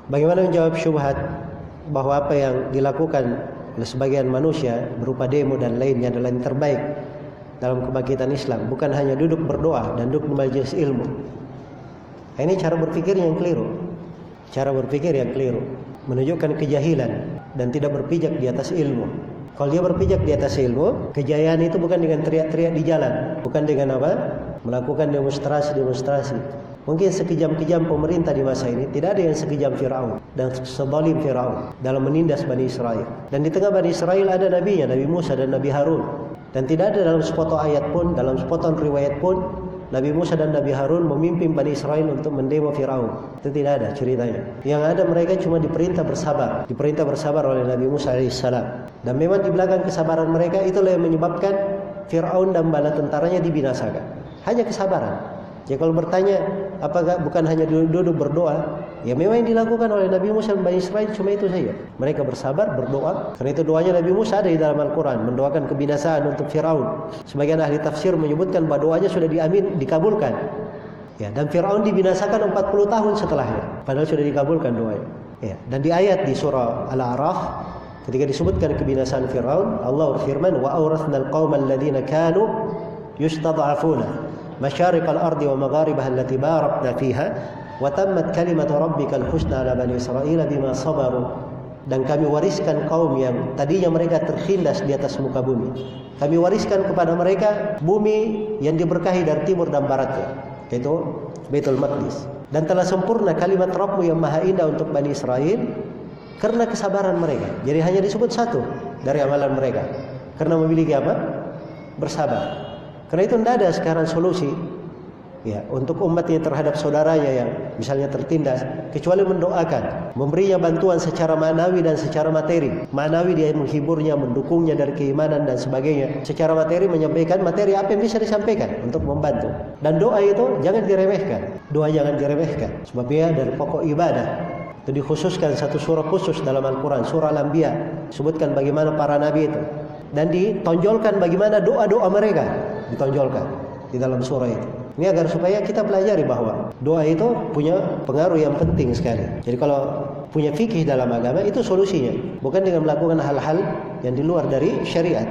Bagaimana menjawab syubhat bahwa apa yang dilakukan oleh sebagian manusia berupa demo dan lainnya adalah yang terbaik dalam kebangkitan Islam, bukan hanya duduk berdoa dan duduk di majelis ilmu. Nah, ini cara berpikir yang keliru. Cara berpikir yang keliru menunjukkan kejahilan dan tidak berpijak di atas ilmu. Kalau dia berpijak di atas ilmu, kejayaan itu bukan dengan teriak-teriak di jalan, bukan dengan apa? Melakukan demonstrasi. Mungkin sekejam-kejam pemerintah di masa ini tidak ada yang sekejam Firaun dan sezalim Firaun dalam menindas Bani Israel. Dan di tengah Bani Israel ada nabinya, Nabi Musa dan Nabi Harun. Dan tidak ada dalam sepotong ayat pun, dalam sepotong riwayat pun, Nabi Musa dan Nabi Harun memimpin Bani Israel untuk mendemo Firaun. Itu tidak ada ceritanya. Yang ada mereka cuma diperintah bersabar oleh Nabi Musa alaihissalam. Dan memang di belakang kesabaran mereka itulah yang menyebabkan Firaun dan bala tentaranya dibinasakan. Hanya kesabaran. Jadi kalau bertanya, apakah bukan hanya duduk berdoa? Ya memang yang dilakukan oleh Nabi Musa dan Bani Israel cuma itu saja. Mereka bersabar, berdoa. Karena itu doanya Nabi Musa ada di dalam Al-Quran, mendoakan kebinasaan untuk Firaun. Sebagian ahli tafsir menyebutkan bahwa doanya sudah dikabulkan. Ya, dan Firaun dibinasakan 40 tahun setelahnya, padahal sudah dikabulkan doanya. Ya, dan di ayat di surah Al-A'raf ketika disebutkan kebinasaan Firaun, Allah berfirman, "Wa awrathnal qaumal ladzina kanu yustad'afuna masyariqal ardi wa magharibaha allati barakna fiha wa tammat kalimatu rabbikal husna ala bani israila bima sabaru." Dan kami wariskan kaum yang tadinya mereka tertindas di atas muka bumi. Kami wariskan kepada mereka bumi yang diberkahi dari timur dan baratnya, yaitu Baitul Maqdis. Dan telah sempurna kalimat Rabbmu yang maha indah untuk Bani Israel karena kesabaran mereka. Jadi hanya disebut satu dari amalan mereka, karena memiliki apa? Bersabar. Karena itu tidak ada sekarang solusi ya untuk umatnya terhadap saudaranya yang misalnya tertindas, kecuali mendoakan, memberinya bantuan secara ma'nawi dan secara materi. Ma'nawi dia menghiburnya, mendukungnya dari keimanan dan sebagainya. Secara materi menyampaikan materi apa yang bisa disampaikan untuk membantu. Dan doa itu jangan diremehkan. Doa jangan diremehkan. Sebab dia dari pokok ibadah. Itu dikhususkan satu surah khusus dalam Al-Quran, surah Al-Anbiya. Sebutkan bagaimana para nabi itu. Dan ditonjolkan bagaimana doa-doa mereka. Ditonjolkan di dalam surah itu. Ini agar supaya kita pelajari bahwa doa itu punya pengaruh yang penting sekali. Jadi kalau punya fikih dalam agama itu solusinya, bukan dengan melakukan hal-hal yang di luar dari syariat.